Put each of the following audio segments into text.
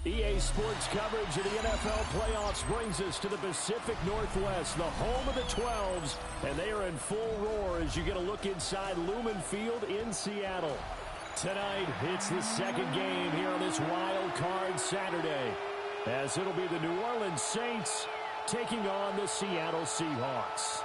EA Sports coverage of the NFL playoffs brings us to the Pacific Northwest, the home of the 12s, and they are in full roar as you get a look inside Lumen Field in Seattle. Tonight, it's the second game here on this wild card Saturday, as it'll be the New Orleans Saints taking on the Seattle Seahawks.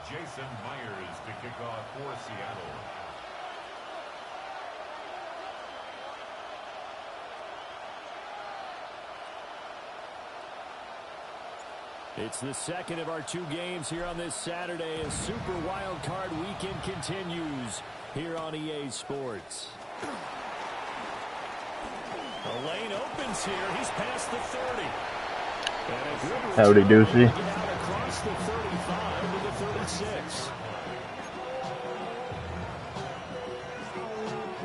Jason Myers to kick off for Seattle. It's the second of our two games here on this Saturday as Super Wild Card Weekend continues here on EA Sports. The lane opens here. He's past the 30. Howdy, Deucey. Across the 35 to the 36.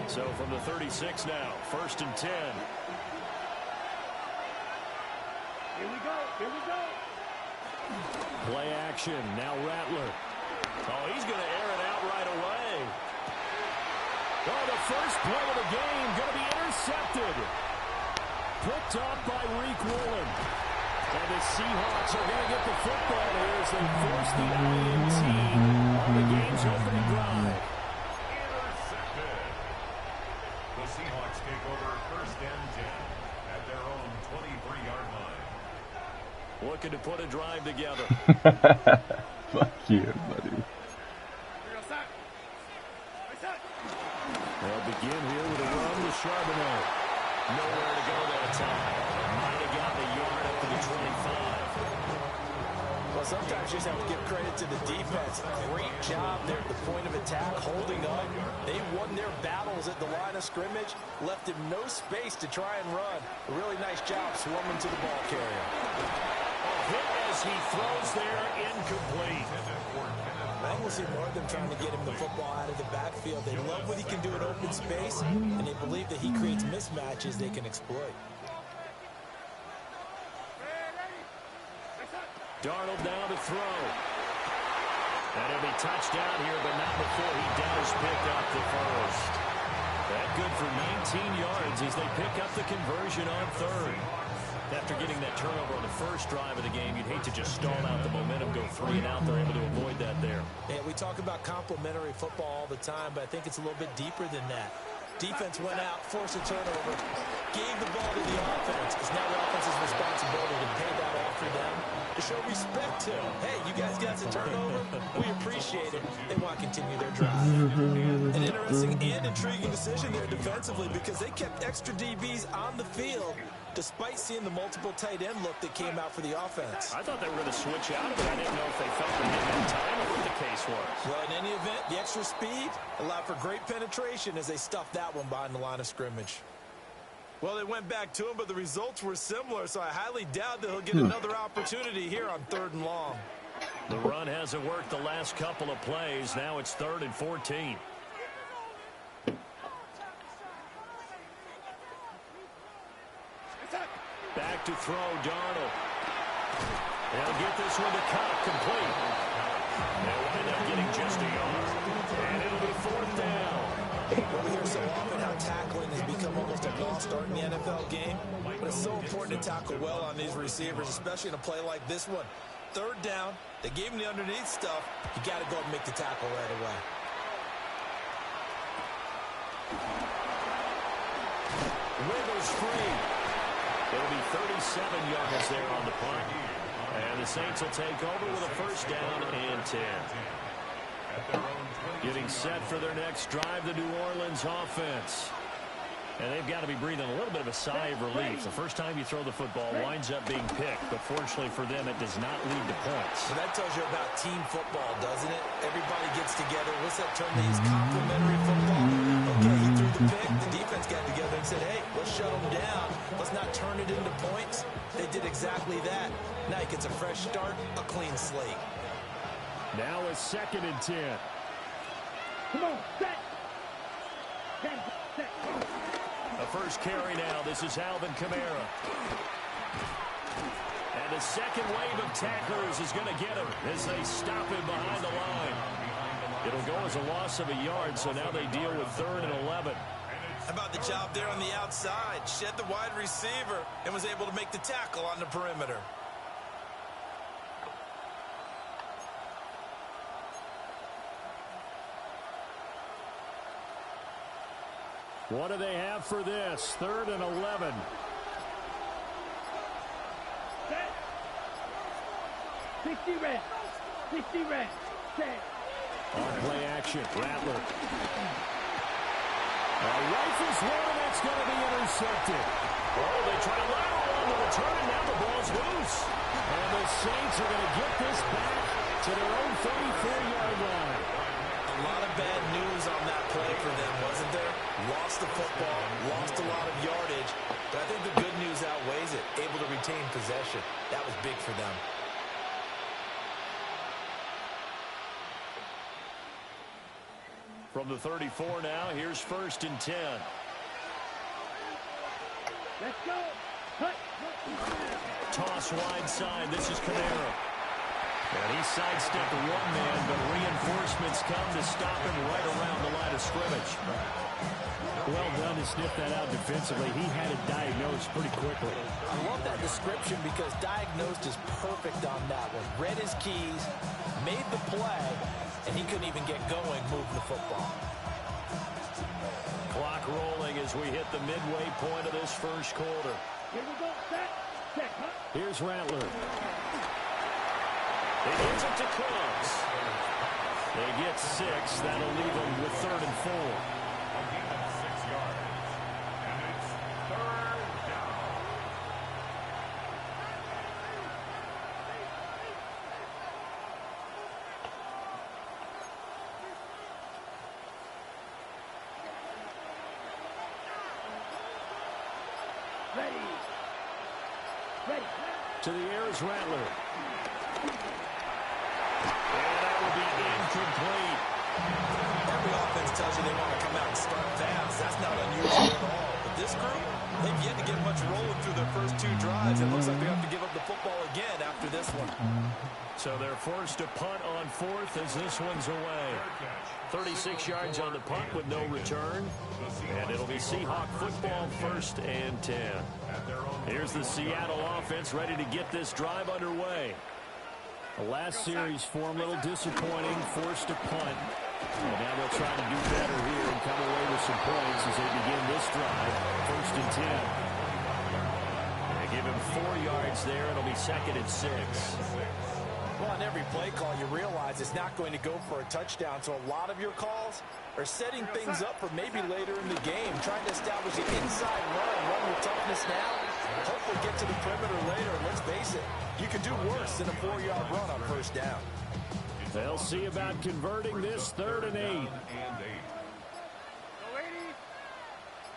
So from the 36 now, 1st and 10. Here we go. Here we go. Play action. Now Rattler. Oh, he's going to air it out right away. Oh, the first play of the game going to be intercepted. Picked up by Reek Woolen. And the Seahawks are going to get the football here as they force the INT on the game's opening drive. Intercepted. The Seahawks take over 1st and 10 at their own 23-yard line. Looking to put a drive together. Fuck you, buddy. They'll begin here with a run to Charbonnet. Nowhere to go that time. Might have got the yard up to the 25. Well, sometimes you just have to give credit to the defense. Great job there at the point of attack, holding up. They won their battles at the line of scrimmage, left him no space to try and run. A really nice job swarming to the ball carrier. A hit as he throws there, incomplete. I think we'll see more of them trying to get him the football out of the backfield. They love what he can do in open space, and they believe that he creates mismatches they can exploit. Darnold now to throw. And he'll be touched down here, but not before he does pick up the first. That good for 19 yards as they pick up the conversion on 3rd. After getting that turnover on the first drive of the game, you'd hate to just stall out the momentum, go 3 and out. They're able to avoid that there. Yeah, we talk about complementary football all the time, but I think it's a little bit deeper than that. Defense went out, forced a turnover, gave the ball to the offense. It's now the offense's responsibility to pay that off for them, to show respect to them. Hey, you guys got the turnover. We appreciate it. They want to continue their drive. An interesting and intriguing decision there defensively because they kept extra DBs on the field despite seeing the multiple tight end look that came out for the offense. I thought they were going to switch out, but I didn't know if they felt they didn't have time or what the case was. Well, in any event, the extra speed allowed for great penetration as they stuffed that one behind the line of scrimmage. Well, they went back to him, but the results were similar, so I highly doubt that he'll get another opportunity here on 3rd and long. The run hasn't worked the last couple of plays. Now it's 3rd and 14. Back to throw, Darnold. They'll get this one to Cobb, complete. They'll wind up getting just a yard. And it'll be 4th down. Well, we hear so often how tackling has become almost a lost art in the NFL game, but it's so important to tackle well on these receivers, especially in a play like this one. 3rd down, they gave him the underneath stuff. You got to go and make the tackle right away. Wiggles free. It'll be 37 yards there on the punt. And the Saints will take over with a 1st down and 10. Getting set for their next drive, the New Orleans offense. And they've got to be breathing a little bit of a sigh of relief. The first time you throw the football winds up being picked, but fortunately for them, it does not lead to points. So that tells you about team football, doesn't it? Everybody gets together. What's that term they use? Complementary football. Okay, he threw the pick. The defense got together and said, hey, let's shut them down. Let's not turn it into points. They did exactly that. Now he gets a fresh start, a clean slate. Now a 2nd and 10. Come on, set. Set. The first carry now. This is Alvin Kamara. And the second wave of tacklers is going to get him as they stop him behind the line. It'll go as a loss of a yard, so now they deal with 3rd and 11. How about the job there on the outside? Shed the wide receiver and was able to make the tackle on the perimeter. What do they have for this? 3rd and 11. Set. 60 red. 60 red. Set. On play action, Rattler. Rifles one, and that's going to be intercepted. Oh, they try to lateral on the return, and now the ball's loose. And the Saints are going to get this back to their own 34-yard line. A lot of bad news on that play for them, wasn't there? Lost the football, lost a lot of yardage, but I think the good news outweighs it. Able to retain possession. That was big for them. From the 34 now, here's 1st and 10. Let's go. Hut. Toss wide side. This is Kamara. And he sidestepped one man, but reinforcements come to stop him right around the line of scrimmage. Well done to sniff that out defensively. He had it diagnosed pretty quickly. I love that description because diagnosed is perfect on that one. Read his keys, made the play, and he couldn't even get going moving the football. Clock rolling as we hit the midway point of this first quarter. Here we go. Set. Set. Hut. Here's Rattler. He gives it to Cooks. They get 6. That'll leave them with 3rd and 4. 6 yards. And it's 3rd down. Ready. Ready. To the air is Rattler. And that will be incomplete. Every offense tells you they want to come out and start fast. That's not unusual at all. But this group, they've yet to get much rolling through their first 2 drives. It looks like they have to give up the football again after this one. So they're forced to punt on 4th as this one's away. 36 yards on the punt with no return. And it'll be Seahawk football, 1st and 10. Here's the Seattle offense ready to get this drive underway. The last series for them a little disappointing, forced to punt. And now they'll try to do better here and come away with some points as they begin this drive, 1st and 10. They give him 4 yards there. It'll be 2nd and 6. Well, on every play call, you realize it's not going to go for a touchdown. So a lot of your calls are setting things up for maybe later in the game, trying to establish the inside run with toughness now. Hopefully get to the perimeter later. Let's face it, you can do worse than a 4-yard run on 1st down. They'll see about converting this 3rd and 8. Go, ladies.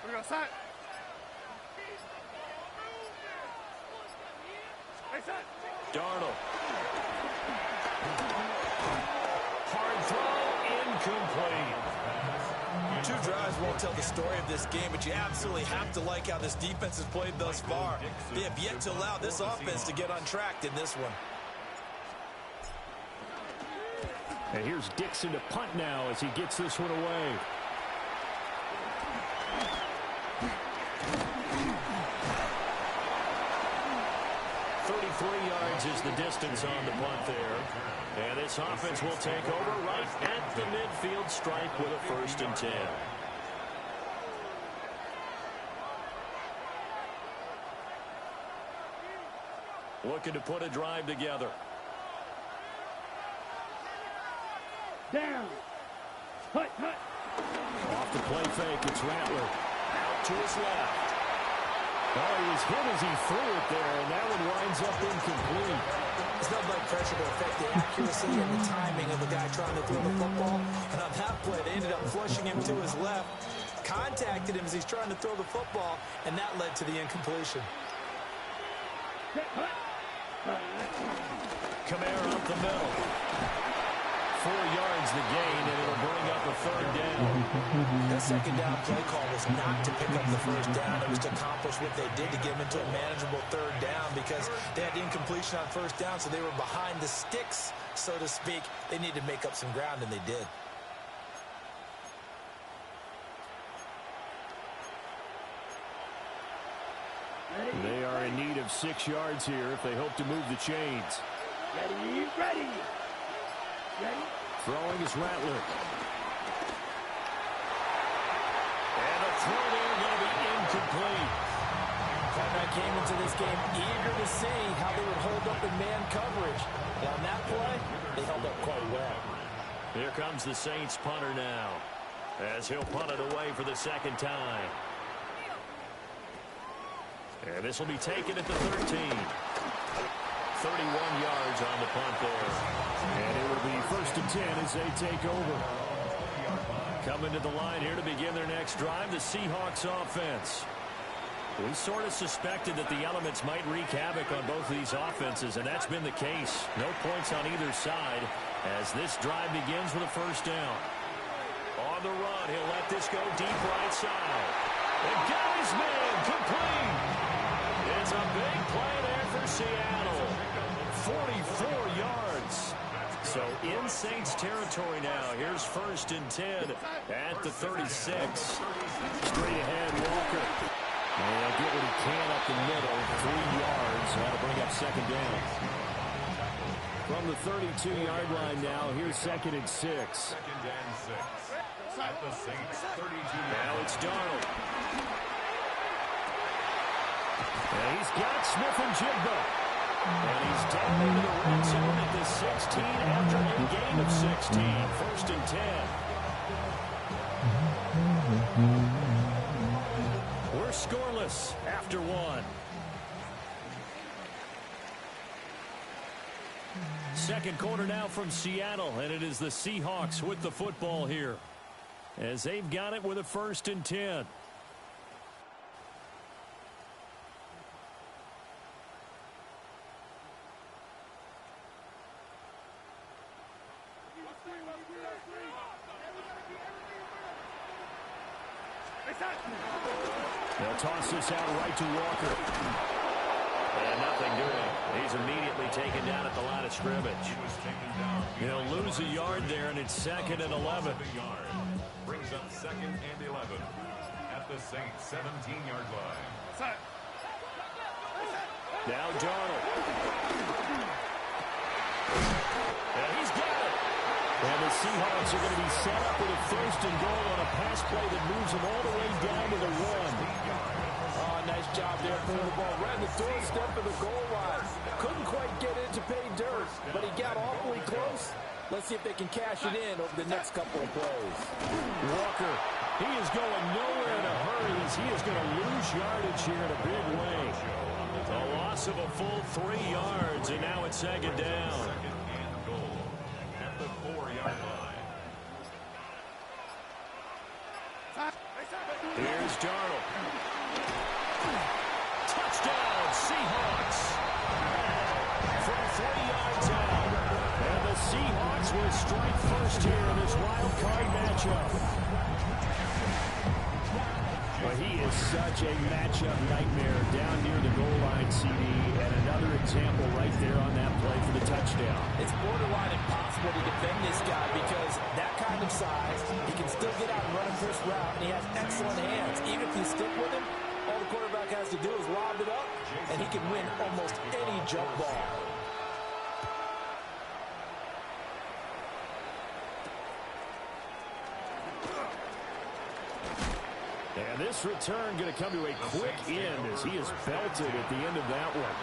We're going to set. Hey, set. Darnold. Hard throw, incomplete. 2 drives won't tell the story of this game, but you absolutely have to like how this defense has played thus far. They have yet to allow this offense to get untracked in this one. And here's Dixon to punt now as he gets this one away. Yards is the distance on the punt there. And this offense will take over right at the midfield stripe with a 1st and 10. Looking to put a drive together. Down. Hut. Off the play fake, it's Rattler. Out to his left. Oh, he was hit as he threw it there, and that one winds up incomplete. It's not like pressure to affect the accuracy and the timing of the guy trying to throw the football. And on that play, they ended up flushing him to his left, contacted him as he's trying to throw the football, and that led to the incompletion. Kamara up the middle. 4 yards the gain, and it'll bring up a 3rd down. That second down play call was not to pick up the 1st down. It was to accomplish what they did to get them into a manageable 3rd down because they had incompletion on 1st down, so they were behind the sticks, so to speak. They needed to make up some ground, and they did. They are in need of 6 yards here if they hope to move the chains. Ready, ready. Ready. Throwing is Rattler. And a throw there going to be incomplete. Quarterback came into this game eager to see how they would hold up in man coverage. And on that play, they held up quite well. Here comes the Saints punter now, as he'll punt it away for the 2nd time. And this will be taken at the 13. 31 yards on the punt there. And it will be 1st and 10 as they take over. Coming to the line here to begin their next drive, the Seahawks offense. We sort of suspected that the elements might wreak havoc on both of these offenses, and that's been the case. No points on either side as this drive begins with a 1st down. On the run, he'll let this go deep right side. And got his man complete. It's a big play there for Seattle. 44 yards. So in Saints territory now. Here's 1st and 10 at the 36. Straight ahead, Walker. And he'll get what he can up the middle. 3 yards. That'll bring up 2nd down. From the 32-yard line now, here's 2nd and 6. 2nd and 6. At the Saints 32. Now it's Darnold. And he's got Smith and Jigba. And he's down into the red zone at the 16 after a gain of 16. 1st and 10. We're scoreless after 1. 2nd quarter now from Seattle, and it is the Seahawks with the football here, as they've got it with a 1st and 10. They'll toss this out right to Walker. And nothing doing. He's immediately taken down at the line of scrimmage. He'll lose a yard there, and it's 2nd and 11. Brings up 2nd and 11 at the Saints 17-yard line. Now Darnold. And he's got it. And the Seahawks are going to be set up with a 1st and goal on a pass play that moves them all the way down to the 1. Oh, nice job there pulling the ball right in the doorstep of the goal line. Couldn't quite get it to pay dirt, but he got awfully close. Let's see if they can cash it in over the next couple of plays. Walker, he is going nowhere in a hurry as he is going to lose yardage here in a big way. A loss of a full 3 yards, and now it's 2nd down. 2nd and goal at the 4-yard line. Here's Darnold. Touchdown, Seahawks. From 3 yards out. And the Seahawks will strike first here in this wild card matchup. Well, he is such a matchup nightmare down near the goal line, CD, and another example right there on that play for the touchdown. It's borderline impossible to defend this guy because that kind of size, he can still get out and run a crisp route, and he has excellent hands. Even if you stick with him, all the quarterback has to do is lob it up, and he can win almost any jump ball. And this return going to come to a quick end as he is belted at the end of that one.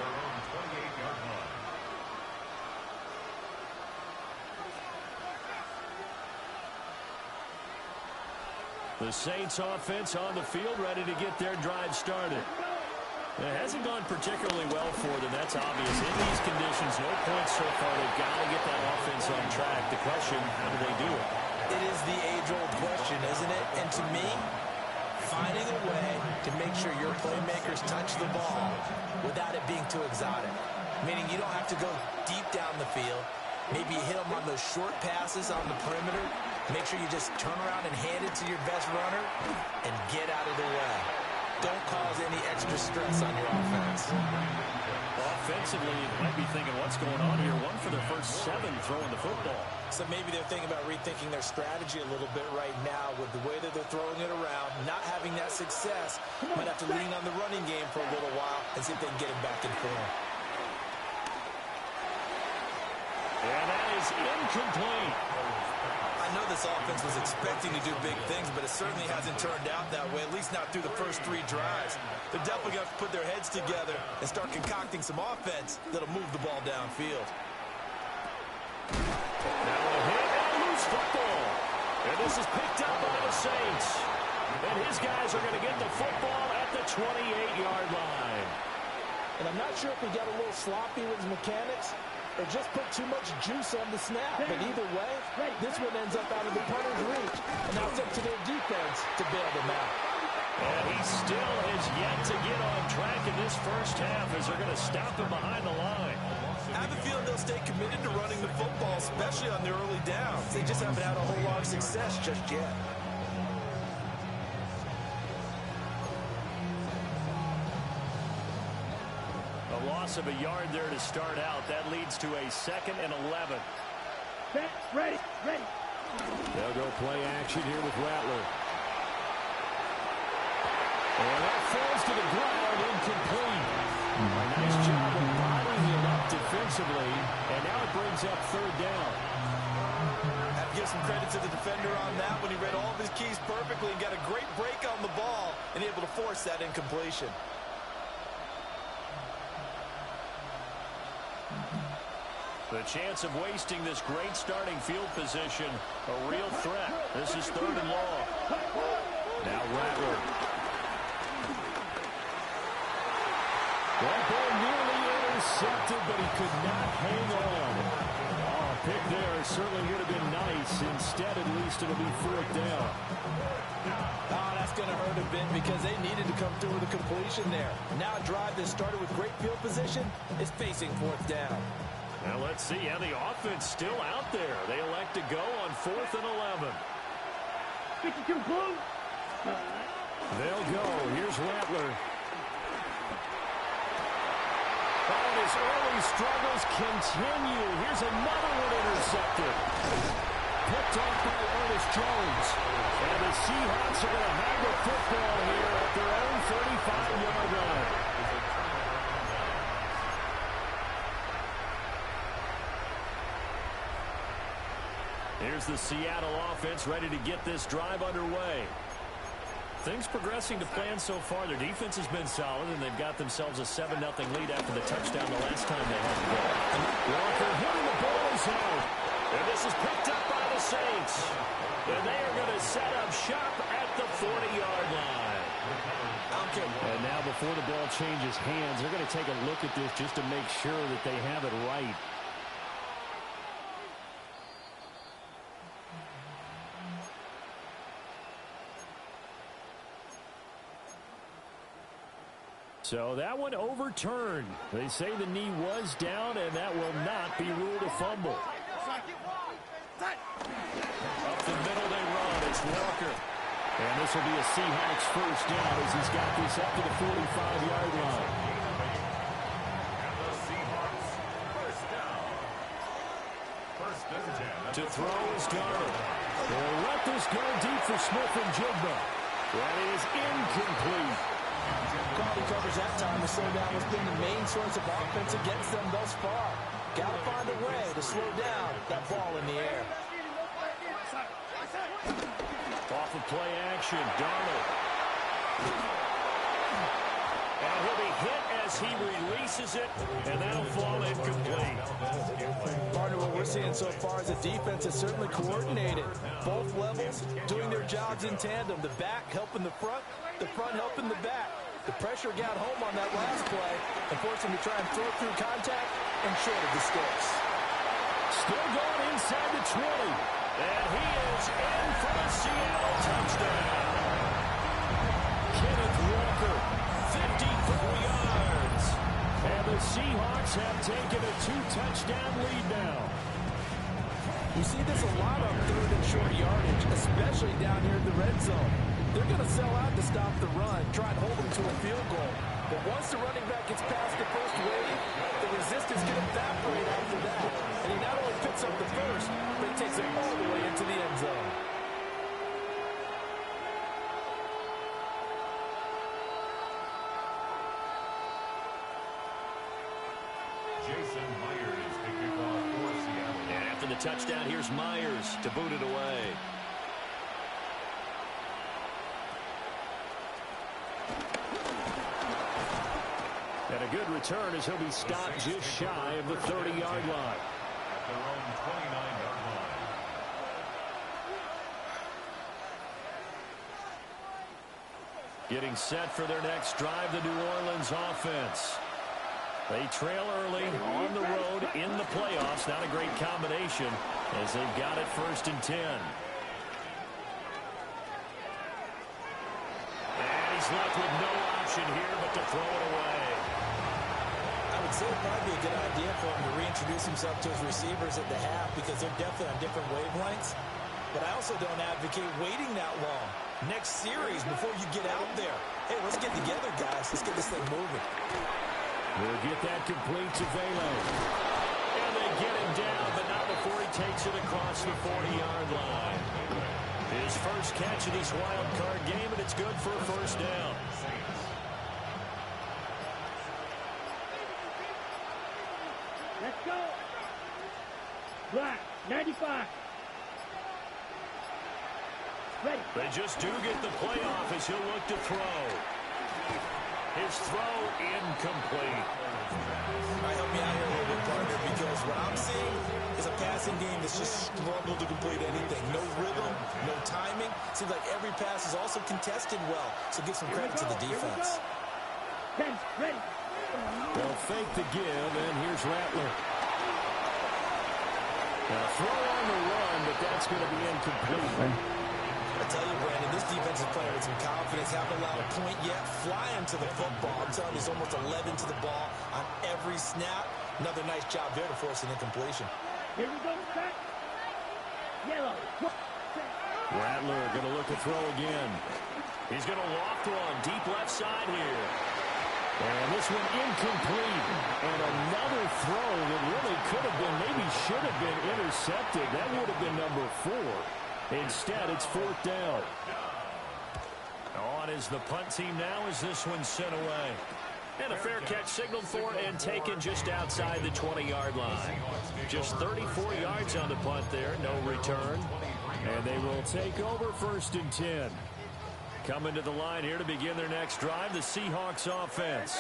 The Saints offense on the field, ready to get their drive started. It hasn't gone particularly well for them, that's obvious. In these conditions, no points so far. They've got to get that offense on track. The question, how do they do it? It is the age-old question, isn't it? And to me, finding a way to make sure your playmakers touch the ball without it being too exotic. Meaning you don't have to go deep down the field. Maybe you hit them on those short passes on the perimeter. Make sure you just turn around and hand it to your best runner and get out of the way. Don't cause any extra stress on your offense. Offensively, you might be thinking, what's going on here? 1 for their first 7 throwing the football. So maybe they're thinking about rethinking their strategy a little bit right now with the way that they're throwing it around, not having that success. Might have to lean on the running game for a little while and see if they can get him back in form. And that is incomplete. I know this offense was expecting to do big things, but it certainly hasn't turned out that way, at least not through the first 3 drives. They're definitely going to have to put their heads together and start concocting some offense that'll move the ball downfield. Now a hit and loose football. And this is picked up by the Saints. And his guys are going to get the football at the 28-yard line. And I'm not sure if he got a little sloppy with his mechanics or just put too much juice on the snap. But either way, this one ends up out of the punter's reach. And now it's up to their defense to bail them out. And he still has yet to get on track in this first half as they're going to stop him behind the line. I have a feeling they'll stay committed to running the football, especially on their early downs. They just haven't had a whole lot of success just yet. A loss of a yard there to start out. That leads to a 2nd and 11. Ready. They'll go play action here with Rattler. And that falls to the ground, incomplete. A nice job of bottling him up defensively, and now it brings up 3rd down. I have to give some credit to the defender on that when he read all of his keys perfectly and got a great break on the ball and able to force that incompletion. The chance of wasting this great starting field position, a real threat. This is 3rd and long. Now Rattler. That ball nearly intercepted, but he could not hang on. Oh, pick there certainly would have been nice. Instead, at least, it'll be 4th down. Oh, that's going to hurt a bit because they needed to come through with a completion there. Now a drive that started with great field position is facing 4th down. Now let's see how the offense still out there. They elect to go on 4th and 11. They'll go. Here's Rattler. Oh, his early struggles continue. Here's another one intercepted. Picked off by Ernest Jones. And the Seahawks are going to have the football here at their own 35-yard line. Here's the Seattle offense ready to get this drive underway. Things progressing to plan so far. Their defense has been solid, and they've got themselves a 7-0 lead after the touchdown the last time they had the ball. Walker hitting the ball is out. And this is picked up by the Saints. And they are going to set up shop at the 40-yard line. Okay. And now before the ball changes hands, they're going to take a look at this just to make sure that they have it right. So that one overturned. They say the knee was down, and that will not be ruled a fumble. Up the middle they run. It's Walker. And this will be a Seahawks first down as he's got this up to the 45-yard line. And the Seahawks first down. 1st and 10. To throw is Darnold. They'll let this go deep for Smith and Jigba. That is incomplete. Quality coverage that time to slow down what's been the main source of offense against them thus far. Got to find a way to slow down that ball in the air. Off of play action, Darnold. And he'll be hit as as he releases it, and that'll fall incomplete. Partner, what we're seeing so far is the defense is certainly coordinated. Both levels doing their jobs in tandem. The back helping the front helping the back. The pressure got home on that last play and forced him to try and throw through contact and short of the sticks. Still going inside the 20. And he is in for a Seattle touchdown. Kenneth Walker, 54 yards. And the Seahawks have taken a 2-touchdown lead now. You see this a lot on third and short yardage, especially down here in the red zone. They're going to sell out to stop the run, try and hold them to a field goal. But once the running back gets past the first wave, the resistance can evaporate after that. And he not only picks up the first, but he takes it all the way into the end zone. Jason Myers to kick off for Seattle. And after the touchdown, here's Myers to boot it away. And a good return as he'll be stopped just shy of the 30-yard line. At their own 29-yard line. Getting set for their next drive, the New Orleans offense. They trail early on the road in the playoffs. Not a great combination as they've got it 1st and 10. And he's left with no option here but to throw it away. I would say it'd probably be a good idea for him to reintroduce himself to his receivers at the half because they're definitely on different wavelengths. But I also don't advocate waiting that long. Next series, before you get out there, hey, let's get together, guys. Let's get this thing moving. We'll get that complete to Velo. And they get him down, but not before he takes it across the 40-yard line. His first catch of this wild card game, and it's good for a 1st down. Let's go. Black, 95. Ready. They just do get the playoff as he'll look to throw. His throw incomplete. All right, help me out here a little bit, partner, because what I'm seeing is a passing game that's just struggled to complete anything. No rhythm, no timing. Seems like every pass is also contested well, so give some credit to the defense. 10, ready. They'll fake the give, and here's Rattler. Now, throw on the run, but that's going to be incomplete. I tell you, Brandon, this defense is playing with some confidence. Haven't allowed a point yet. Flying to the football. I'm telling you, there's almost 11 to the ball on every snap. Another nice job there to force an incompletion. Here we go, set. Yellow. Rattler going to look to throw again. He's going to loft one deep left side here. And this one incomplete. And another throw that really could have been, maybe should have been intercepted. That would have been number 4. Instead, it's 4th down. On is the punt team now as this one's sent away. And a fair catch signaled for and taken just outside the 20-yard line. Just 34 yards on the punt there, no return. And they will take over 1st and 10. Coming to the line here to begin their next drive, the Seahawks offense.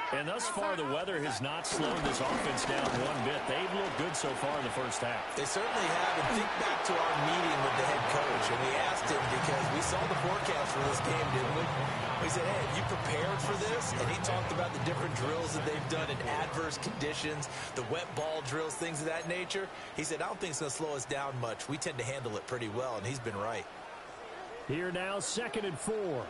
And thus far, the weather has not slowed this offense down one bit. They've looked good so far in the first half. They certainly have. And think back to our meeting with the head coach. And we asked him because we saw the forecast for this game, didn't we? We said, hey, have you prepared for this? And he talked about the different drills that they've done in adverse conditions, the wet ball drills, things of that nature. He said, I don't think it's going to slow us down much. We tend to handle it pretty well, and he's been right. Here now, 2nd and 4.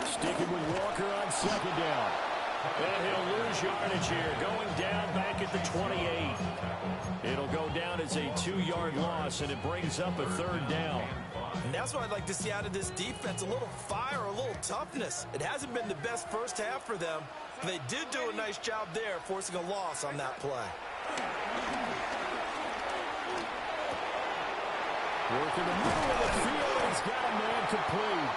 Sticking with Walker on 2nd down. And he'll lose yardage here, going down back at the 28. It'll go down as a 2-yard loss, and it brings up a 3rd down. And that's what I'd like to see out of this defense, a little fire, a little toughness. It hasn't been the best first half for them, but they did do a nice job there, forcing a loss on that play. Working the middle of the field, and he's got a man complete.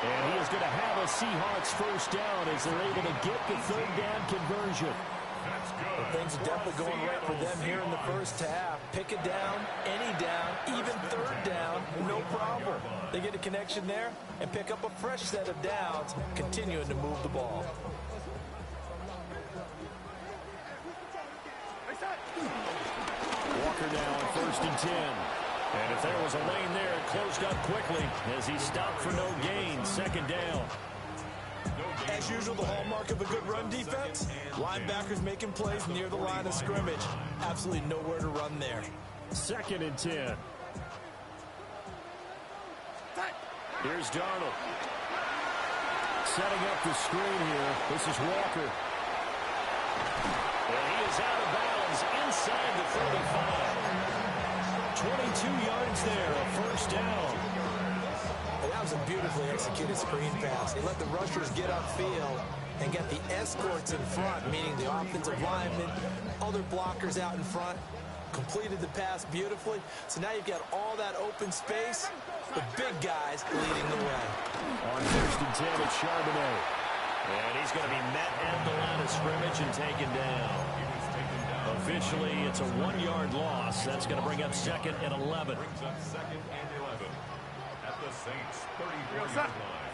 And he is going to have a Seahawks 1st down as they're able to get the 3rd down conversion. Well, things are definitely going right for them here in the first half. Pick it down, any down, even 3rd down, no problem. They get a connection there and pick up a fresh set of downs, continuing to move the ball. Walker now on 1st and 10. And if there was a lane there, it closed up quickly as he stopped for no gain. 2nd down. As usual, the hallmark of a good run defense, linebackers making plays near the line of scrimmage. Absolutely nowhere to run there. 2nd and 10. Here's Darnold. Setting up the screen here. This is Walker. And he is out of bounds inside the 35. 22 yards there, a 1st down. And that was a beautifully executed screen pass. He let the rushers get upfield and get the escorts in front, meaning the offensive linemen, other blockers out in front. Completed the pass beautifully. So now you've got all that open space, the big guys leading the way. On 1st and 10, it's Charbonnet. And he's going to be met at the line of scrimmage and taken down. Officially, it's a 1-yard loss. That's going to bring up 2nd and 11. Brings up 2nd and 11 at the Saints 34-yard line.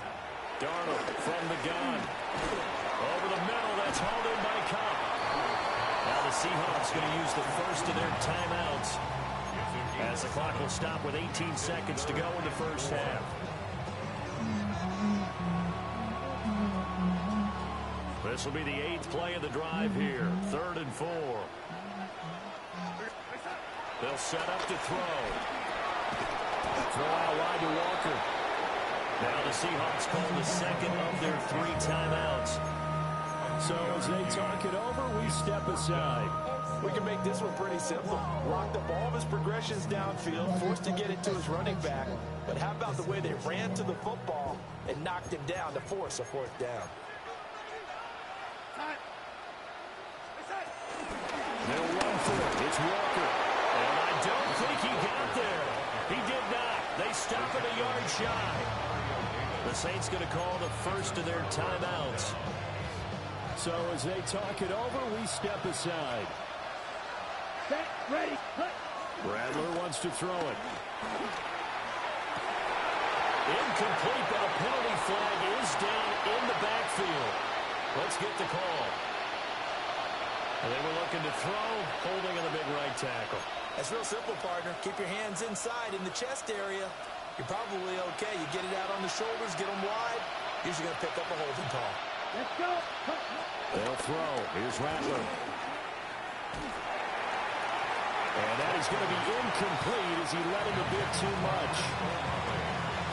Darnold from the gun. Over the middle, that's hauled in by Cobb. Now the Seahawks going to use the first of their timeouts as the clock will stop with 18 seconds to go in the 1st half. This will be the 8th play of the drive here. 3rd and 4. They'll set up to throw. Throw out wide to Walker. Now the Seahawks call the 2nd of their 3 timeouts. So as they talk it over, we step aside. We can make this one pretty simple. Locked up all of his progressions downfield, forced to get it to his running back. But how about the way they ran to the football and knocked him down to force a 4th down? They'll run for it. It's Walker. And I don't think he got there. He did not. They stop at a yard shy. The Saints going to call the first of their timeouts. So as they talk it over, we step aside. Set, ready, cut. Bradler wants to throw it. Incomplete, but a penalty flag is down in the backfield. Let's get the call. They were looking to throw, holding on the big right tackle. That's real simple, partner. Keep your hands inside in the chest area. You're probably okay. You get it out on the shoulders, get them wide. Usually going to pick up a holding call. Let's go. Cut. They'll throw. Here's Rattler. And that is going to be incomplete as he let him a bit too much.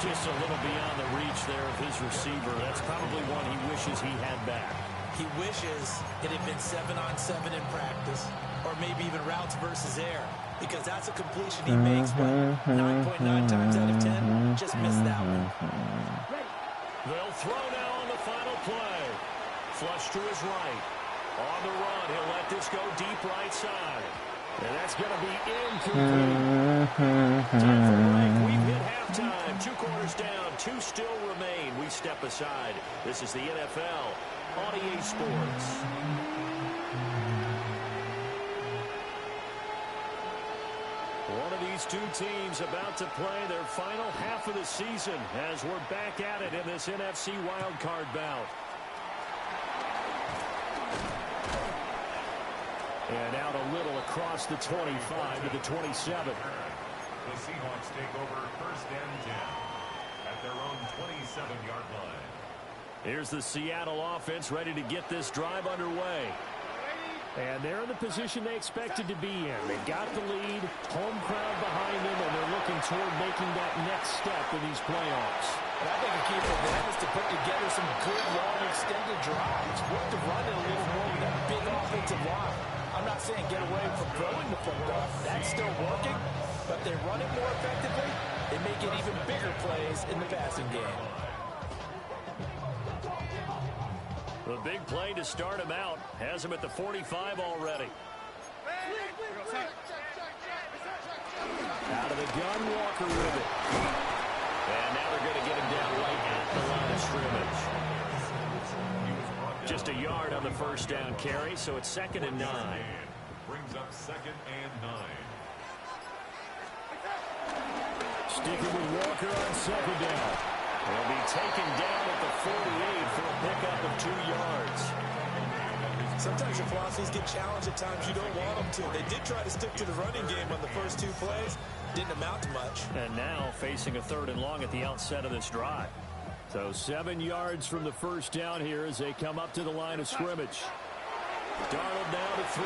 Just a little beyond the reach there of his receiver. That's probably one he wishes he had back. He wishes it had been 7-on-7 in practice, or maybe even routes versus air, because that's a completion he makes, but 9.9 times out of 10, just missed that one. They'll throw now on the final play. Flush to his right. On the run, he'll let this go deep right side. And that's going to be incomplete. Time for break. We've hit halftime. 2 quarters down. 2 still remain. We step aside. This is the NFL on EA Sports. One of these 2 teams about to play their final half of the season as we're back at it in this NFC wildcard bout. And out a little across the 25 to the 27. The Seahawks take over 1st and 10 at their own 27-yard line. Here's the Seattle offense ready to get this drive underway. And they're in the position they expected to be in. They got the lead, home crowd behind them, and they're looking toward making that next step in these playoffs. And I think a key for them is to put together some good, long, extended drives. Work to run it a little more with that big offensive line. I'm not saying get away from throwing the football. That's still working. But they run it more effectively. They make it even bigger plays in the passing game. The big play to start him out has him at the 45 already. Out of the gun, Walker with it. And now they're going to get him down right at the line of scrimmage. Just a yard on the first down carry, so it's 2nd and 9. Brings up 2nd and 9. Sticking with Walker on second down. He'll be taken down at the 48 for a pickup of 2 yards. Sometimes your philosophies get challenged at times you don't want them to. They did try to stick to the running game on the first 2 plays. Didn't amount to much. And now facing a 3rd and long at the outset of this drive. So 7 yards from the first down here as they come up to the line of scrimmage. Darnold now to throw.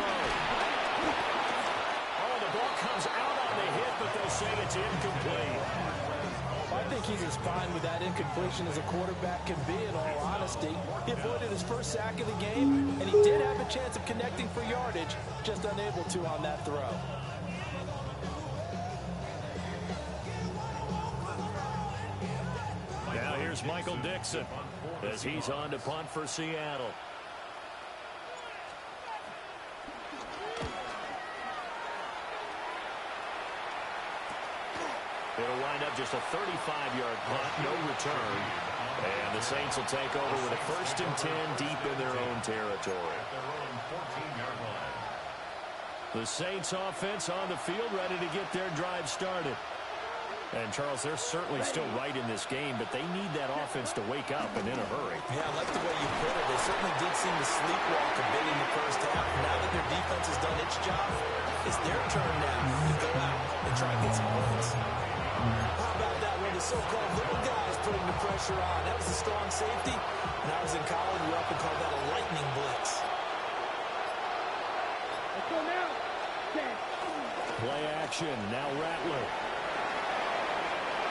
Oh, the ball comes out on the hit, but they'll say it's incomplete. I think he's as fine with that incompletion as a quarterback can be, in all honesty. He avoided his first sack of the game, and he did have a chance of connecting for yardage, just unable to on that throw. Now here's Michael Dixon as he's on to punt for Seattle. It'll wind up just a 35-yard punt, no return. And the Saints will take over with a 1st and 10 deep in their own territory. The Saints offense on the field ready to get their drive started. And, Charles, they're certainly still right in this game, but they need that offense to wake up and in a hurry. Yeah, I like the way you put it. They certainly did seem to sleepwalk a bit in the first half. Now that their defense has done its job, it's their turn now to go out and try and get some points. How about that when the so-called little guys putting the pressure on? That was a strong safety. When I was in college, we often called that a lightning blitz. Let's go now. Play action. Now Rattler.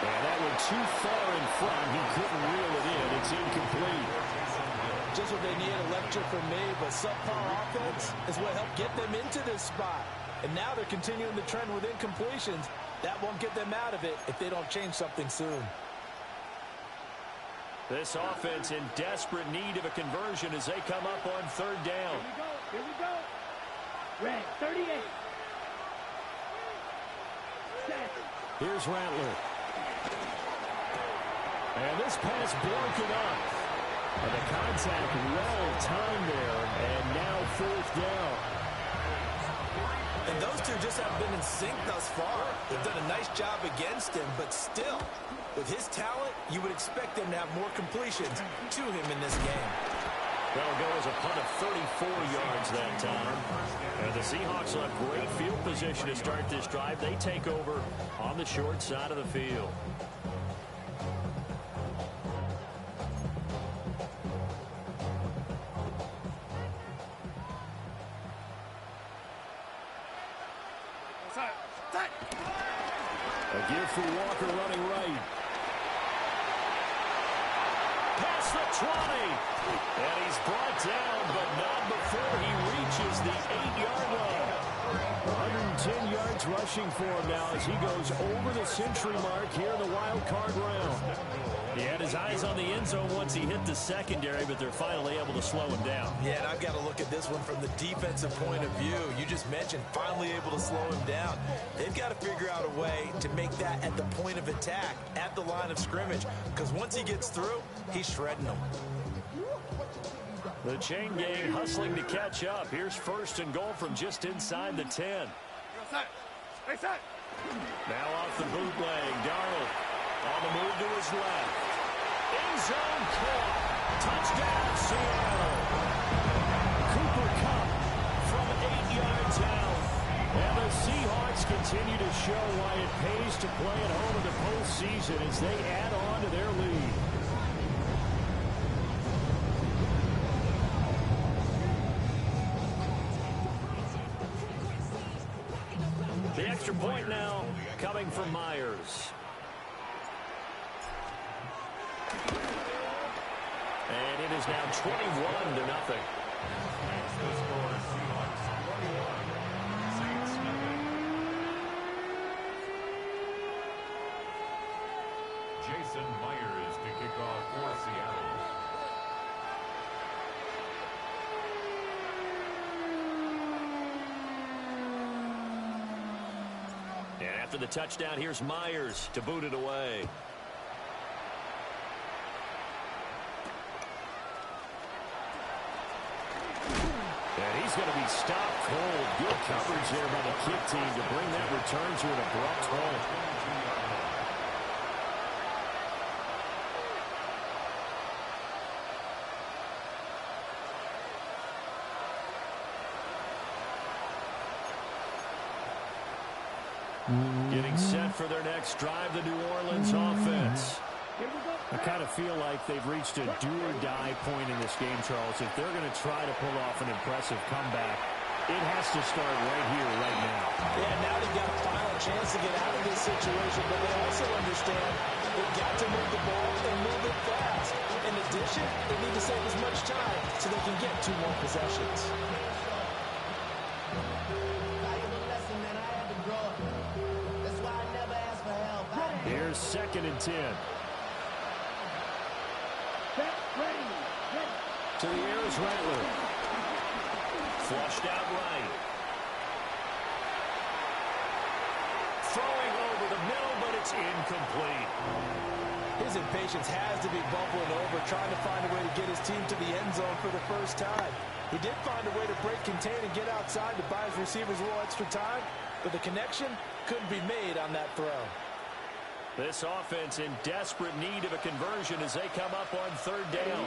And that went too far in front. He couldn't reel it in. It's incomplete. Just what they need, a lecture from me, but subpar offense is what helped get them into this spot. And now they're continuing the trend with incompletions. That won't get them out of it if they don't change something soon. This offense in desperate need of a conversion as they come up on 3rd down. Here we go. Red, 38. Set. Here's Rattler. And this pass broken up. And the contact well timed there. And now 4th down. And those two just haven't been in sync thus far. They've done a nice job against him, but still, with his talent, you would expect them to have more completions to him in this game. That'll go as a punt of 34 yards that time. And the Seahawks will have great field position to start this drive. They take over on the short side of the field. A give for Walker running right. Past the 20. And he's brought down, but not before he reaches the 8-yard line. 110 yards rushing for him now as he goes over the century mark here in the wild card round. He had his eyes on the end zone once he hit the secondary, but they're finally able to slow him down. Yeah, and I've got to look at this one from the defensive point of view. You just mentioned finally able to slow him down. They've got to figure out a way to make that at the point of attack, at the line of scrimmage, because once he gets through, he's shredding them. The chain gang hustling to catch up. Here's 1st and goal from just inside the 10. Now off the bootleg, Darnold on the move to his left. End zone caught. Touchdown, Seattle. Cooper Kupp from 8 yards out. And the Seahawks continue to show why it pays to play at home in the postseason as they add on to their lead. The extra point now coming from Myers. And it is now 21-0. The score is Seahawks 21, Saints nothing. Jason Myers to kick off for Seattle. And after the touchdown, here's Myers to boot it away. And he's going to be stopped cold. Good coverage there by the kick team to bring that return to an abrupt halt. Getting set for their next drive, the New Orleans offense. I kind of feel like they've reached a do-or-die point in this game, Charles. If they're going to try to pull off an impressive comeback, it has to start right here, right now. Yeah, now they've got a final chance to get out of this situation, but they also understand they've got to move the ball and move it fast. In addition, they need to save as much time so they can get 2 more possessions. Here's 2nd and 10. To the air is Rattler. Flushed out right. Throwing over the middle, but it's incomplete. His impatience has to be bubbling over, trying to find a way to get his team to the end zone for the first time. He did find a way to break contain and get outside to buy his receivers a little extra time, but the connection couldn't be made on that throw. This offense in desperate need of a conversion as they come up on 3rd down.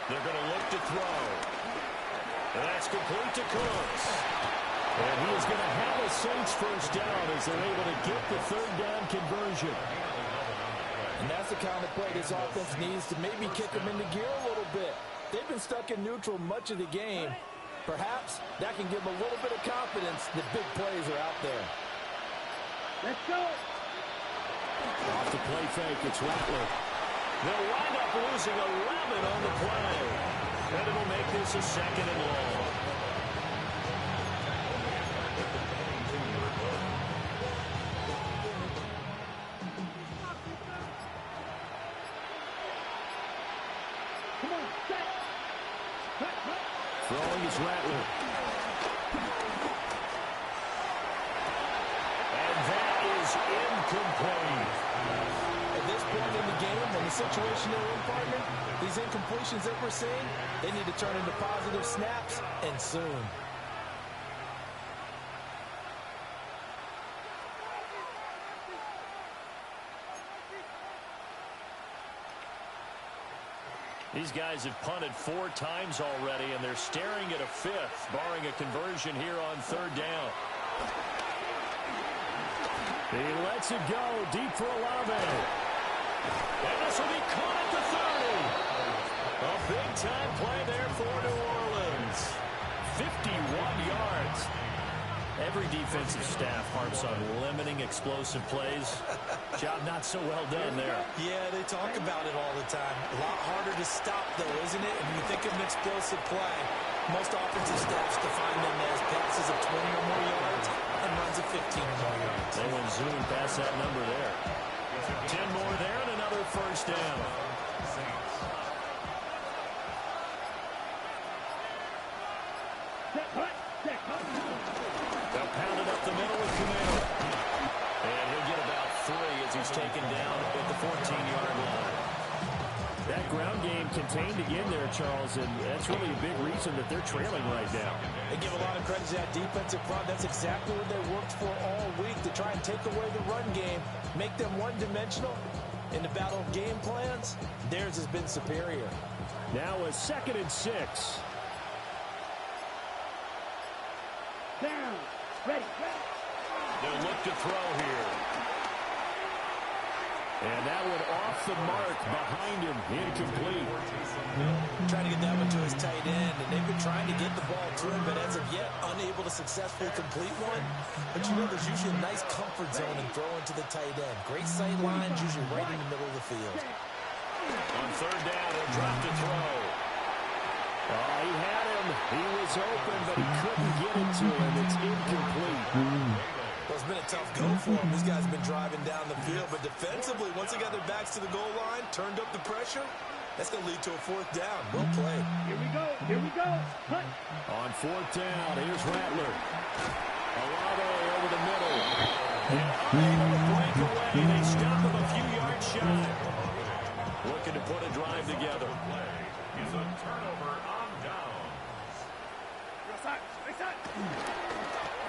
They're going to look to throw. And that's complete to Cooks. And he is going to have a Saints first down as they're able to get the 3rd down conversion. And that's the kind of play this offense needs to maybe kick them into gear a little bit. They've been stuck in neutral much of the game. Perhaps that can give them a little bit of confidence that big plays are out there. Let's go. Off the play fake, it's Rattler. They'll wind up losing 11 on the play. And it'll make this a 2nd and long. Come on, set. Throwing is Rattler. And that is incomplete. At this point in the game, when the situation they're in, partner, these incompletions that we're seeing, they need to turn into positive snaps, and soon. These guys have punted 4 times already, and they're staring at a 5th, barring a conversion here on 3rd down. He lets it go deep for Olave. And this will be caught at the 30. A big-time play there for New Orleans. 51 yards. Every defensive staff harps on limiting explosive plays. Job not so well done there. Yeah, they talk about it all the time. A lot harder to stop, though, isn't it? And when you think of an explosive play, most offensive staffs define them as passes of 20 or more yards and runs of 15 or more yards. They went zooming past that number there. 10 more there and another first down. They'll pound it up the middle with Camino. And he'll get about 3 as he's taken down at the 14-yard line. That ground game contained again there, Charles, and that's really a big reason that they're trailing right now. They give a lot of credit to that defensive front. That's exactly what they worked for all week, to try and take away the run game, make them one-dimensional. In the battle of game plans, theirs has been superior. Now a 2nd and 6. Down. Ready. They'll look to throw here. And that one off the mark behind him. Incomplete. Trying to get that one to his tight end, and they've been trying to get the ball to him, but as of yet, unable to successfully complete one. But you know, there's usually a nice comfort zone in throwing to the tight end. Great sight lines, usually right in the middle of the field. On 3rd down, he'll drop to throw. Oh, he had him. He was open, but he couldn't get it to him. It's incomplete. Well, it's been a tough go for him. These guys have been driving down the field, but defensively, once they got their backs to the goal line, turned up the pressure, that's going to lead to a 4th down. Well played. Here we go. Hunt. On 4th down, here's Rattler. Olave over the middle. And unable to break away. They stop him a few yards shy. Looking to put a drive together. Is a turnover on downs.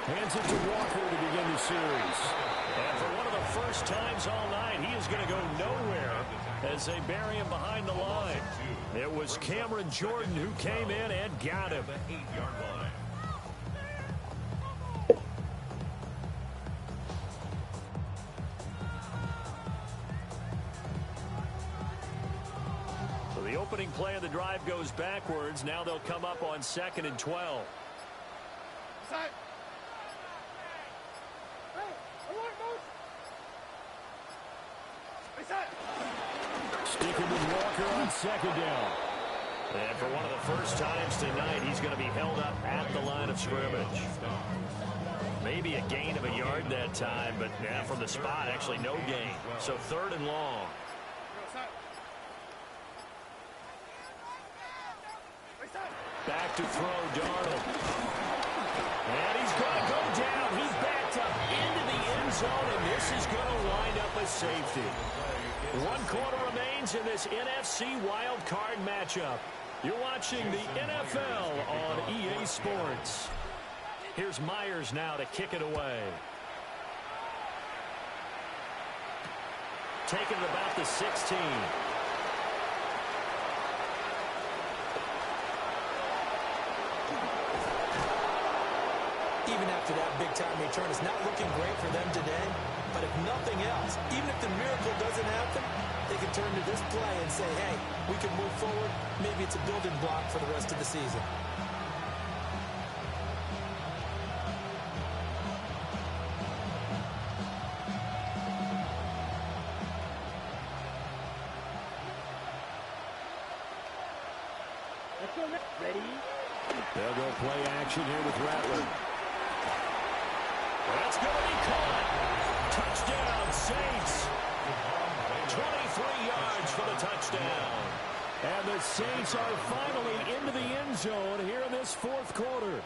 Hands it to Walker to begin the series. And for one of the first times all night, he is going to go nowhere as they bury him behind the line. It was Cameron Jordan who came in and got him. The 8-yard line. opening play of the drive goes backwards. Now they'll come up on 2nd and 12. Sticking with Walker on 2nd down. And for one of the first times tonight, he's going to be held up at the line of scrimmage. Maybe a gain of a yard that time, but yeah, from the spot, actually no gain. So 3rd and long. Back to throw, Darnold. And he's going to go down. He's backed up into the end zone, and this is going to wind up a safety. 1 quarter remains in this NFC wildcard matchup. You're watching the NFL on EA Sports. Here's Myers now to kick it away. Taking it about the 16. Even after that big-time return, it's not looking great for them today. But if nothing else, even if the miracle doesn't happen, they can turn to this play and say, hey, we can move forward. Maybe it's a building block for the rest of the season. Let's go next. Ready? They'll go play action here with Rattler. That's going to be caught. Touchdown, Saints. 23 yards for the touchdown. And the Saints are finally into the end zone here in this 4th quarter.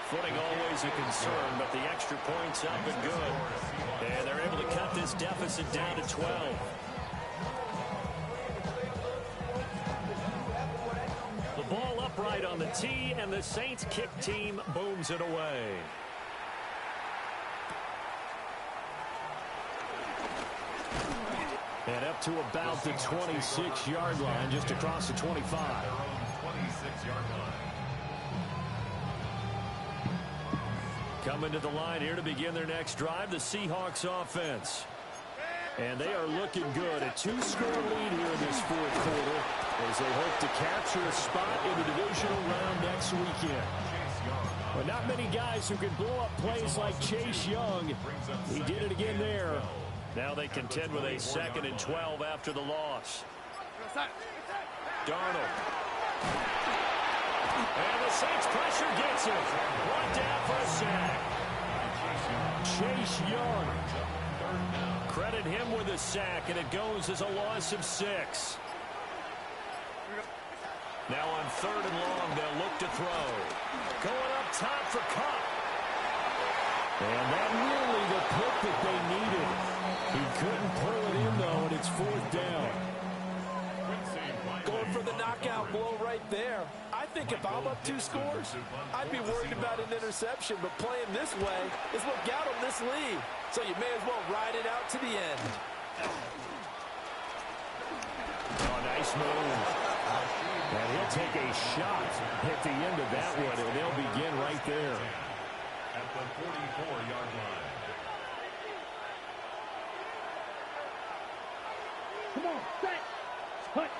Footing always a concern, but the extra points up and good. And they're able to cut this deficit down to 12. The ball upright on the tee, and the Saints kick team booms it away. And up to about the 26-yard line, just across the 25. 26-yard line. Coming to the line here to begin their next drive, the Seahawks offense. And they are looking good. A 2-score lead here in this 4th quarter as they hope to capture a spot in the divisional round next weekend. But not many guys who can blow up plays like Chase Young. He did it again there. Now they contend with a 2nd and 12 after the loss. Darnold. And the Saints pressure gets him. One down for a sack. Chase Young. Credit him with a sack, and it goes as a loss of 6. Now on 3rd and long, they'll look to throw. Going up top for Cup. And that really the pick that they needed. He couldn't pull it in, though, and it's 4th down. Going for the knockout blow right there. I think if I'm up 2 scores, I'd be worried about an interception, but playing this way is what got him this lead. So you may as well ride it out to the end. Oh, nice move. And he'll take a shot at the end of that one, and they'll begin right there. At the 44-yard line. Come on, set. Cut.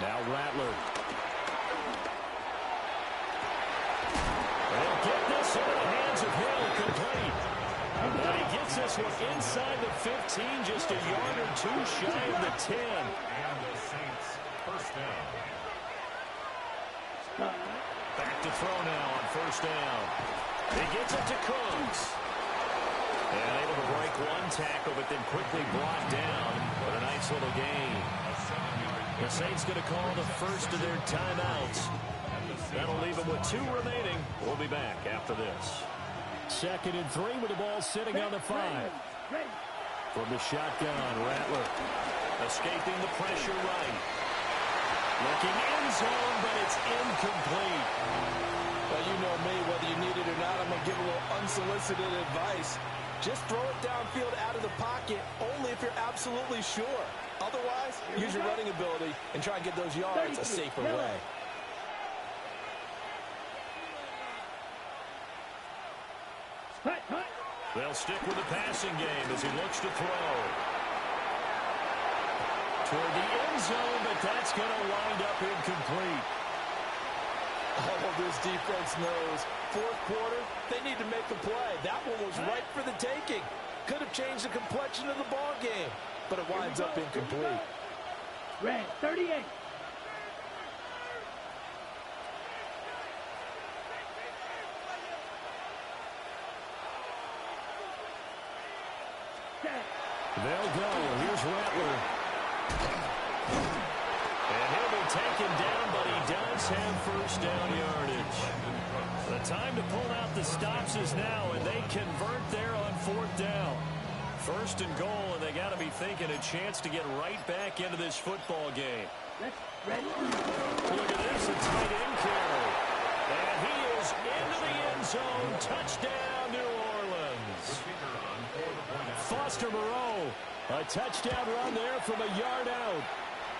Now Rattler. They'll get this into the hands of Hill, complete. And he gets this one inside the 15, just a yard or 2 shy of the 10. And the Saints first down. Back to throw now on 1st down. He gets it to Cooks. And able to break 1 tackle, but then quickly brought down with a nice little gain. The Saints going to call the first of their timeouts. That'll leave them with 2 remaining. We'll be back after this. 2nd and 3 with the ball sitting on the 5. From the shotgun, Rattler escaping the pressure right. Looking end zone, but it's incomplete. Well, you know me, whether you need it or not, I'm going to give a little unsolicited advice. Just throw it downfield out of the pocket, only if you're absolutely sure. Otherwise, use your running ability and try and get those yards a safer way. They'll stick with the passing game as he looks to throw. Toward the end zone, but that's going to wind up incomplete. Oh, this defense knows. Fourth quarter, they need to make a play. That one was right for the taking. Could have changed the complexion of the ball game, but it winds up incomplete. Red 38. They'll go. Here's Rattler. And he'll be taken down, but he does have first down yardage. The time to pull out the stops is now, and they convert there on fourth down. First and goal, and they got to be thinking a chance to get right back into this football game. Ready? Look at this, a tight end carry. And he is into the end zone. Touchdown, New Orleans. Foster Moreau, a touchdown run there from a yard out.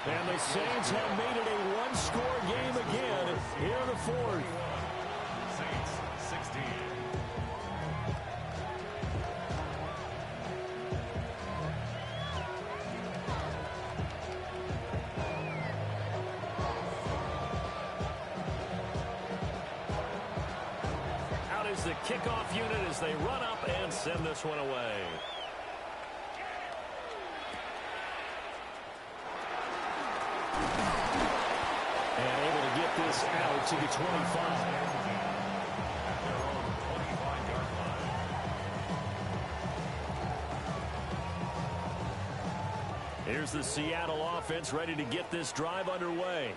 And the Saints have made it a one-score game again here in the fourth. Saints 16. Out is the kickoff unit as they run up and send this one away. And able to get this out to the 25. Here's the Seattle offense ready to get this drive underway.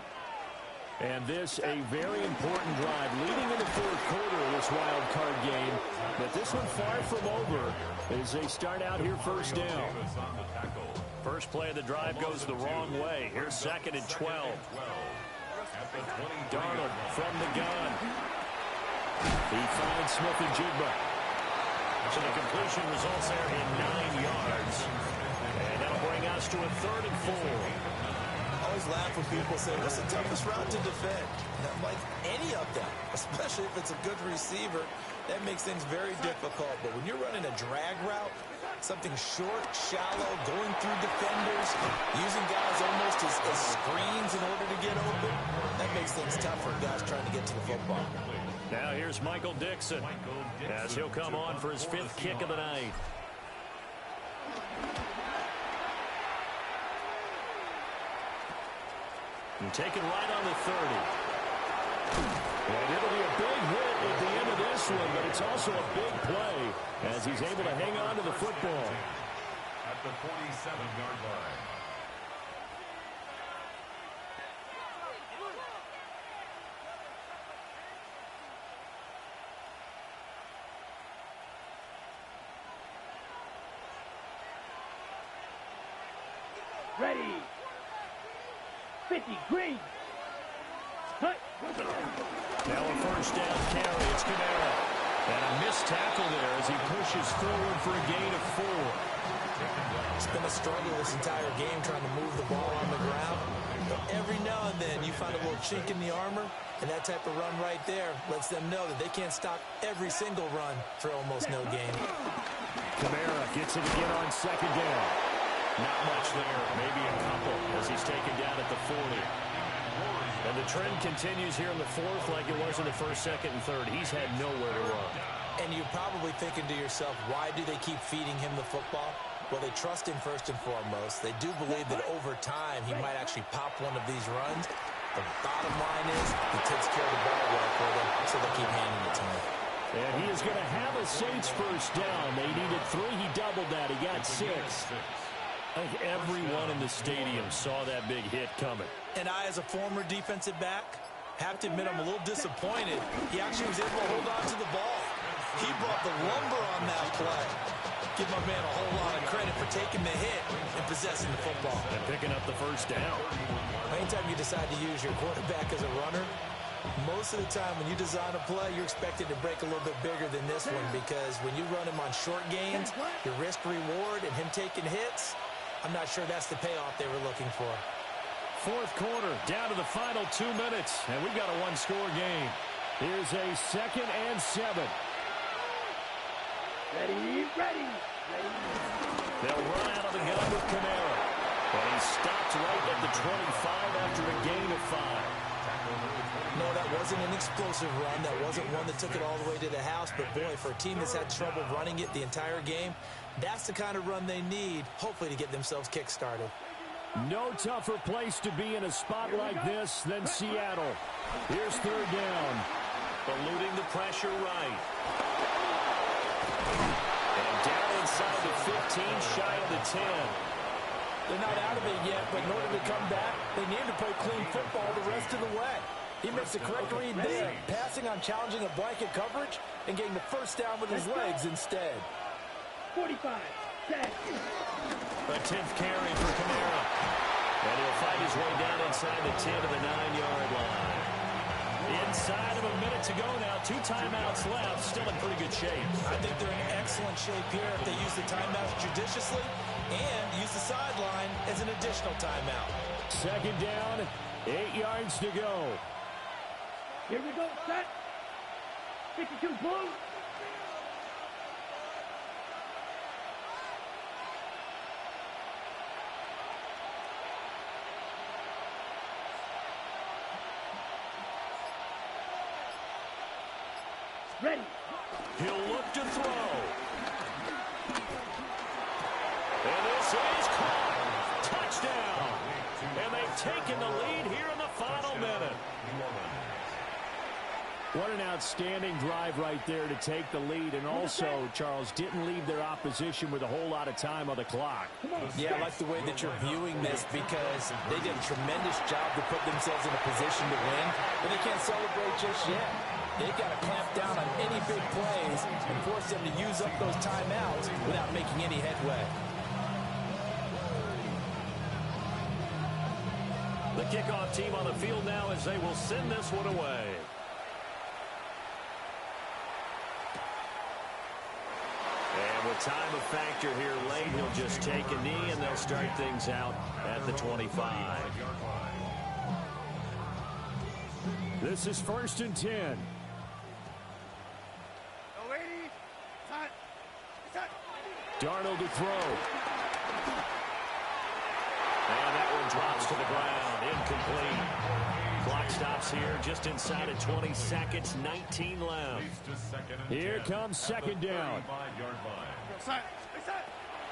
And this a very important drive leading in the fourth quarter of this wild card game. But this one far from over as they start out here first down. First play of the drive goes the wrong way. Here's second and 12. Darnold from the gun. He finds Smith and Jigba. So the completion results there in 9 yards. And that'll bring us to a third and 4. I always laugh when people say, what's the toughest route to defend? And I'm like, any of them, especially if it's a good receiver. That makes things very difficult. But when you're running a drag route, something short, shallow, going through defenders, using guys almost as screens in order to get open, that makes things tough for guys trying to get to the football. Now here's Michael Dixon as he'll come on for his 5th kick of the night. And taken right on the 30. And it'll be a big hit at the end of this one, but it's also a big play as he's able to hang on to the football. At the 47-yard line. Ready. 50 green. Cut. Now a first down carry. It's Kamara. And a missed tackle there as he pushes forward for a gain of 4. It's been a struggle this entire game trying to move the ball on the ground. But every now and then you find a little chink in the armor, and that type of run right there lets them know that they can't stop every single run for almost no gain. Kamara gets it again on second down. Not much there, maybe a couple as he's taken down at the 40. And the trend continues here in the fourth like it was in the first, second, and third. He's had nowhere to run. And you're probably thinking to yourself, why do they keep feeding him the football? Well, they trust him first and foremost. They do believe that over time he might actually pop one of these runs. The bottom line is he takes care of the ball well for them, so they keep handing it to him. And he is going to have a Saints first down. They needed 3. He doubled that. He got 6. I think everyone in the stadium saw that big hit coming. And I, as a former defensive back, have to admit I'm a little disappointed. He actually was able to hold on to the ball. He brought the lumber on that play. Give my man a whole lot of credit for taking the hit and possessing the football. And picking up the first down. Anytime you decide to use your quarterback as a runner, most of the time when you design a play, you're expected to break a little bit bigger than this one, because when you run him on short gains, your risk-reward and him taking hits, I'm not sure that's the payoff they were looking for. Fourth quarter, down to the final 2 minutes, and we've got a one-score game. Here's a 2nd and 7. Ready. They'll run out of the gun with Kamara. And he stopped right at the 25 after a gain of 5. No, that wasn't an explosive run. That wasn't one that took it all the way to the house. But, boy, for a team that's had trouble running it the entire game, that's the kind of run they need, hopefully, to get themselves kick-started. No tougher place to be in a spot like this than Seattle. Here's third down. Eluding the pressure right. And down inside the 15, shy of the 10. They're not out of it yet, but in order to come back, they need to play clean football the rest of the way. He makes the correct read there, passing on challenging a blanket coverage and getting the first down with his legs instead. 45, 10. A 10th carry for Kamara. And he'll find his way down inside the 10 to the 9-yard line. Inside of a minute to go now. 2 timeouts left. Still in pretty good shape. I think they're in excellent shape here if they use the timeouts judiciously and use the sideline as an additional timeout. Second down, 8 yards to go. Here we go, set. 52 blue. Ready. He'll look to throw. And this is caught. Touchdown. And they've taken the lead here in the final minute. What an outstanding drive right there to take the lead. And also, Charles, didn't leave their opposition with a whole lot of time on the clock. Yeah, I like the way that you're viewing this because they did a tremendous job to put themselves in a position to win, but they can't celebrate just yet. They've got to clamp down on any big plays and force them to use up those timeouts without making any headway. The kickoff team on the field now as they will send this one away. And with time a factor here late, he'll just take a knee and they'll start things out at the 25. This is 1st and 10. Darnold to throw. And that one drops to the ground. Incomplete. Clock stops here just inside of 20 seconds. 19 left. Here comes second down.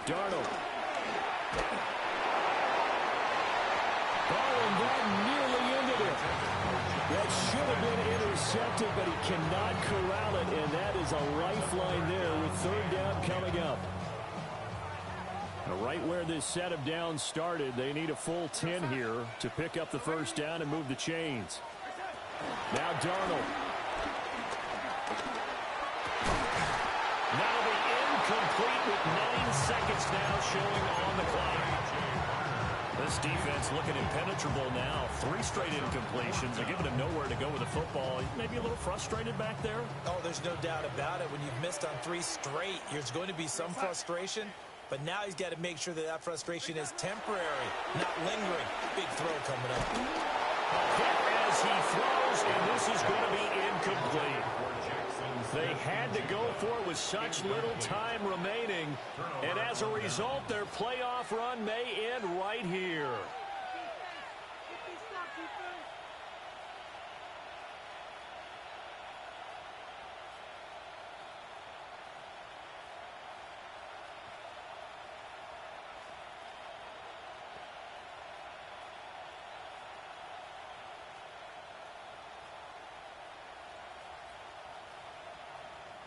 Darnold. Oh, and that nearly ended it. That should have been intercepted, but he cannot corral it, and that is a lifeline there with third down coming up. Right where this set of downs started, they need a full 10 here to pick up the first down and move the chains. Now Darnold. Now the incomplete with 9 seconds now showing on the clock. This defense looking impenetrable now. 3 straight incompletions. They're giving him nowhere to go with the football. Maybe a little frustrated back there. Oh, there's no doubt about it. When you've missed on 3 straight, there's going to be some frustration. But now he's got to make sure that that frustration is temporary, not lingering. Big throw coming up. A hit as he throws, and this is going to be incomplete. They had to go for it with such little time remaining. And as a result, their playoff run may end right here.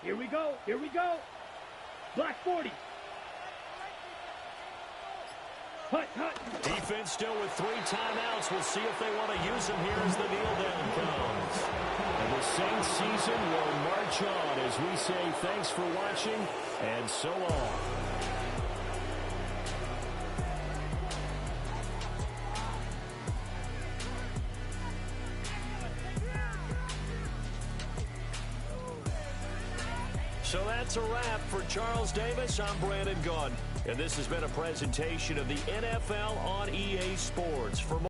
Here we go. Here we go. Black 40. Hut. Defense still with 3 timeouts. We'll see if they want to use them here as the kneel down comes. And the Saints season will march on as we say thanks for watching and so long. So that's a wrap for Charles Davis. I'm Brandon Gaudin, and this has been a presentation of the NFL on EA Sports. For more